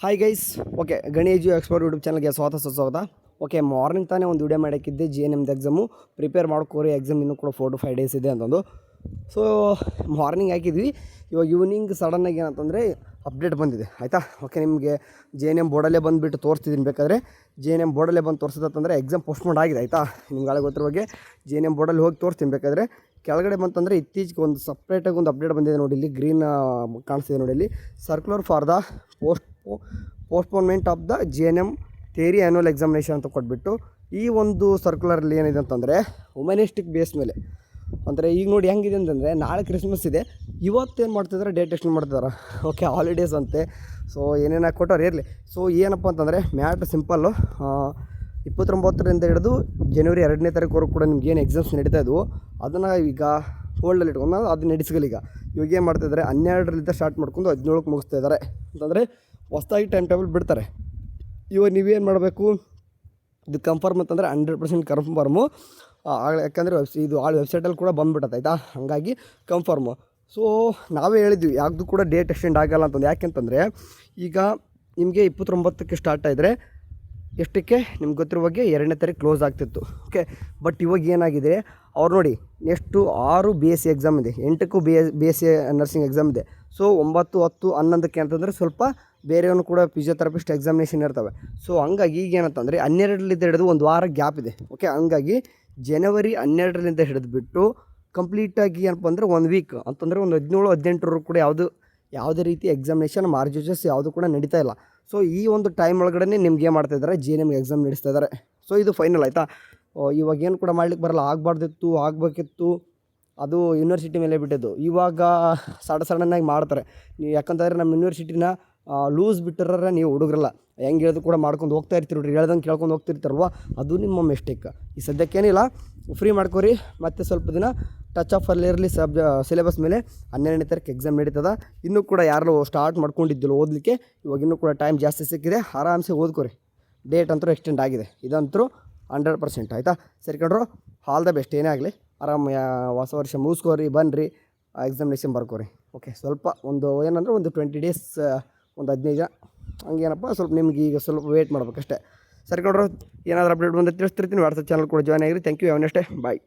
Hi guys, okay ಗಣಿ ಎಜು expert YouTube ಚಾನಲ್ಗೆ ಸ್ವಾಗತ. ಓಕೆ, ಮಾರ್ನಿಂಗ್ ತಾನೇ ಒಂದು ವಿಡಿಯೋ ಮಾಡೋಕ್ಕಿದ್ದೆ JNMದು ಎಕ್ಸಾಮು ಪ್ರಿಪೇರ್ ಮಾಡ್ಕೋರಿ. ಎಕ್ಸಾಮ್ ಇನ್ನೂ ಕೂಡ 4 to 5 ಡೇಸ್ ಇದೆ ಅಂತಂದು. ಸೊ ಮಾರ್ನಿಂಗ್ ಹಾಕಿದ್ವಿ. ಇವಾಗ ಈವ್ನಿಂಗ್ ಸಡನ್ನಾಗಿ ಏನಂತಂದರೆ ಅಪ್ಡೇಟ್ ಬಂದಿದೆ ಆಯಿತಾ. ಓಕೆ, ನಿಮಗೆ JNM ಬೋರ್ಡಲ್ಲೇ ಬಂದುಬಿಟ್ಟು ತೋರಿಸ್ತಿದ್ದೀನಿ. ಬೇಕಾದರೆ JNM ಬೋರ್ಡಲ್ಲೇ ಬಂದು ತೋರಿಸಿದಂತಂದರೆ ಎಕ್ಸಾಮ್ ಪೋಸ್ಟ್ಪೋಂಡ್ ಆಗಿದೆ ಆಯಿತಾ. ನಿಮ್ಗೆ ಗೊತ್ತಿರೋ ಬಗ್ಗೆ JNM ಬೋರ್ಡಲ್ಲಿ ಹೋಗಿ ತೋರಿಸ್ತೀನಿ. ಬೇಕಾದರೆ ಕೆಳಗಡೆ ಬಂತಂದರೆ ಇತ್ತೀಚೆಗೆ ಒಂದು ಸಪ್ರೇಟಾಗಿ ಒಂದು ಅಪ್ಡೇಟ್ ಬಂದಿದೆ ನೋಡಿ. ಇಲ್ಲಿ ಗ್ರೀನ್ ಕಾಣಿಸ್ತಿದೆ ನೋಡಿ. ಇಲ್ಲಿ circular for the postponement of the JNM theory annual examination ಅಂತ ಕೊಟ್ಬಿಟ್ಟು, ಈ ಒಂದು ಸರ್ಕ್ಯುಲರಲ್ಲಿ ಏನಿದೆ ಅಂತಂದರೆ ಹುಮನಿಸ್ಟಿಕ್ ಬೇಸ್ ಮೇಲೆ ಅಂದರೆ ಈಗ ನೋಡಿ ಹೆಂಗಿದೆ ಅಂತಂದರೆ ನಾಳೆ ಕ್ರಿಸ್ಮಸ್ ಇದೆ, ಇವತ್ತೇನು ಮಾಡ್ತಿದ್ದಾರೆ ಡೇಟ್ ಎಕ್ಸ್ಟೆಂಡ್ ಮಾಡ್ತಿದ್ದಾರೆ. ಓಕೆ, ಹಾಲಿಡೇಸ್ ಅಂತೆ. ಸೊ ಏನೇನು ಕೊಟ್ಟವ್ರು ಇರಲಿ. ಸೊ ಏನಪ್ಪ ಅಂತಂದರೆ ಮ್ಯಾಟ್ರ್ ಸಿಂಪಲ್ಲು. 29ರಿಂದ ಹಿಡಿದು ಜನವರಿ 2ನೇ ತಾರೀಕುವರೆಗೂ ಕೂಡ ನಿಮ್ಗೆ ಏನು ಎಕ್ಸಾಮ್ಸ್ ನಡೀತಾ ಇದ್ವು ಅದನ್ನು ಈಗ ಹೋಲ್ಡಲ್ಲಿ ಇಟ್ಕೊಂಡು ಅದು ನಡೆಸಿಗಲಿ. ಇವಾಗ ಏನು ಮಾಡ್ತಿದ್ದಾರೆ 12ರಿಂದ ಸ್ಟಾರ್ಟ್ ಮಾಡ್ಕೊಂಡು 17ಕ್ಕೆ ಮುಗಿಸ್ತಾ ಇದ್ದಾರೆ ಅಂತಂದರೆ ಹೊಸದಾಗಿ ಟೈಮ್ ಟೇಬಲ್ ಬಿಡ್ತಾರೆ. ಇವಾಗ ನೀವೇನು ಮಾಡಬೇಕು, ಇದು ಕನ್ಫರ್ಮ್ ಅಂತಂದರೆ 100% ಕನ್ಫರ್ಮು. ಯಾಕಂದರೆ ಇದು ವೆಬ್ಸೈಟಲ್ಲಿ ಕೂಡ ಬಂದುಬಿಟ್ಟತ್ತೆ ಆಯಿತಾ. ಹಾಗಾಗಿ ಕನ್ಫರ್ಮು. ಸೊ ನಾವೇ ಹೇಳಿದ್ವಿ ಯಾವುದು ಕೂಡ ಡೇಟ್ ಎಕ್ಸ್ಟೆಂಡ್ ಆಗೋಲ್ಲ ಅಂತಂದು. ಯಾಕೆಂತಂದರೆ ಈಗ ನಿಮಗೆ 29ಕ್ಕೆ ಸ್ಟಾರ್ಟ್ ಆಗಿದ್ರೆ ಎಷ್ಟಕ್ಕೆ ನಿಮ್ಗೆ ಗೊತ್ತಿರೋ ಬಗ್ಗೆ 2ನೇ ತಾರೀಕು ಕ್ಲೋಸ್ ಆಗ್ತಿತ್ತು. ಓಕೆ, ಬಟ್ ಇವಾಗ ಏನಾಗಿದೆ ಅವ್ರು ನೋಡಿ, ನೆಕ್ಸ್ಟು 6 BSc ಎಕ್ಸಾಮ್ ಇದೆ, 8ಕ್ಕೂ BSc ನರ್ಸಿಂಗ್ ಎಕ್ಸಾಮ್ ಇದೆ. ಸೊ 9, 10, 11ಕ್ಕೆ ಅಂತಂದರೆ ಸ್ವಲ್ಪ ಬೇರೆಯವನು ಕೂಡ ಫಿಸಿಯೋಥೆರಪಿಸ್ಟ್ ಎಕ್ಸಾಮಿನೇಷನ್ ಇರ್ತವೆ. ಸೊ ಹಂಗಾಗಿ ಈಗ ಏನಂತಂದರೆ 12ರಿಂದ ಹಿಡಿದು ಒಂದು ವಾರ ಗ್ಯಾಪ್ ಇದೆ. ಓಕೆ, ಹಂಗಾಗಿ ಜನವರಿ 12ರಿಂದ ಹಿಡಿದುಬಿಟ್ಟು ಕಂಪ್ಲೀಟಾಗಿ ಏನಪ್ಪ ಅಂದರೆ 1 ವೀಕ್ ಅಂತಂದರೆ ಒಂದು 17, 18 ಕೂಡ ಯಾವುದೇ ರೀತಿ ಎಕ್ಸಾಮಿನೇಷನ್ ಮಾರ್ಜಸ್ ಯಾವುದು ಕೂಡ ನಡೀತಾ ಇಲ್ಲ. ಸೊ ಈ ಒಂದು ಟೈಮ್ ಒಳಗಡೆ ನಿಮ್ಗೆ ಏನು ಮಾಡ್ತಾಯಿದ್ದಾರೆ, JNM ಎಕ್ಸಾಮ್ ನಡೆಸ್ತಾ ಇದ್ದಾರೆ. ಸೊ ಇದು ಫೈನಲ್ ಆಯಿತಾ. ಇವಾಗ ಏನು ಕೂಡ ಮಾಡ್ಲಿಕ್ಕೆ ಬರಲ್ಲ, ಆಗಬೇಕಿತ್ತು, ಅದು ಯೂನಿವರ್ಸಿಟಿ ಮೇಲೆ ಬಿಟ್ಟಿದ್ದು. ಇವಾಗ ಸಡನ್ನಾಗಿ ಮಾಡ್ತಾರೆ. ನೀವು ಯಾಕಂತಂದರೆ ನಮ್ಮ ಯೂನಿವರ್ಸಿಟಿನ ಲೂಸ್ ಬಿಟ್ಟಿರ ನೀವು ಹುಡುಗರಲ್ಲ, ಹೆಂಗೆ ಹೇಳಿದ್ರು ಕೂಡ ಮಾಡ್ಕೊಂಡು ಹೋಗ್ತಾ ಇರ್ತೀರಿ ನೋಡ್ರಿ, ಹೇಳ್ದಂಗೆ ಕೇಳ್ಕೊಂಡು ಹೋಗ್ತಿರ್ತಾರಲ್ವ, ಅದು ನಿಮ್ಮ ಮಿಸ್ಟೇಕ್. ಈ ಸದ್ಯಕ್ಕೇನಿಲ್ಲ, ಫ್ರೀ ಮಾಡ್ಕೊರಿ. ಮತ್ತು ಸ್ವಲ್ಪ ದಿನ ಟಚ್ ಆಫ್ ಅಲ್ಲಿ ಇರಲಿ ಸಿಲೆಬಸ್ ಮೇಲೆ. 12ನೇ ತಾರೀಕು ಎಕ್ಸಾಮ್ ನಡೀತದ. ಇನ್ನೂ ಕೂಡ ಯಾರು ಸ್ಟಾರ್ಟ್ ಮಾಡ್ಕೊಂಡಿದ್ದಿಲ್ಲ ಓದಲಿಕ್ಕೆ, ಇವಾಗ ಇನ್ನೂ ಕೂಡ ಟೈಮ್ ಜಾಸ್ತಿ ಸಿಕ್ಕಿದೆ, ಆರಾಮ್ಸೆ ಓದ್ಕೊರಿ. ಡೇಟ್ ಅಂತೂ ಎಕ್ಸ್ಟೆಂಡ್ ಆಗಿದೆ, ಇದಂತೂ 100% ಆಯಿತಾ. ಸೇರ್ಕೊಂಡ್ರು ಆಲ್ ದ ಬೆಸ್ಟ್. ಏನೇ ಆಗಲಿ, ಆರಾಮ ಹೊಸ ವರ್ಷ ಮುಗಿಸ್ಕೋರಿ, ಬನ್ನಿರಿ, ಎಕ್ಸಾಮಿನೇಷನ್ ಬರ್ಕೋರಿ. ಓಕೆ, ಸ್ವಲ್ಪ ಒಂದು ಏನಂದರೆ ಒಂದು 20 ಡೇಸ್, ಒಂದು 15 ದಿನ ಹಂಗೇನಪ್ಪ, ಸ್ವಲ್ಪ ನಿಮ್ಗೆ ಈಗ ಸ್ವಲ್ಪ ವೇಟ್ ಮಾಡ್ಬೇಕಷ್ಟೇ. ಸೇರ್ಕೊಂಡ್ರು ಏನಾದರೂ ಅಪ್ಡೇಟ್ ಬಂದು ತಿಳಿಸ್ತಿರ್ತೀನಿ. ವಾಟ್ಸಪ್ ಚಾನಲ್ ಕೂಡ ಜಾಯ್ನ್ ಆಗಿರಿ. Thank you. Have a nice day. Bye.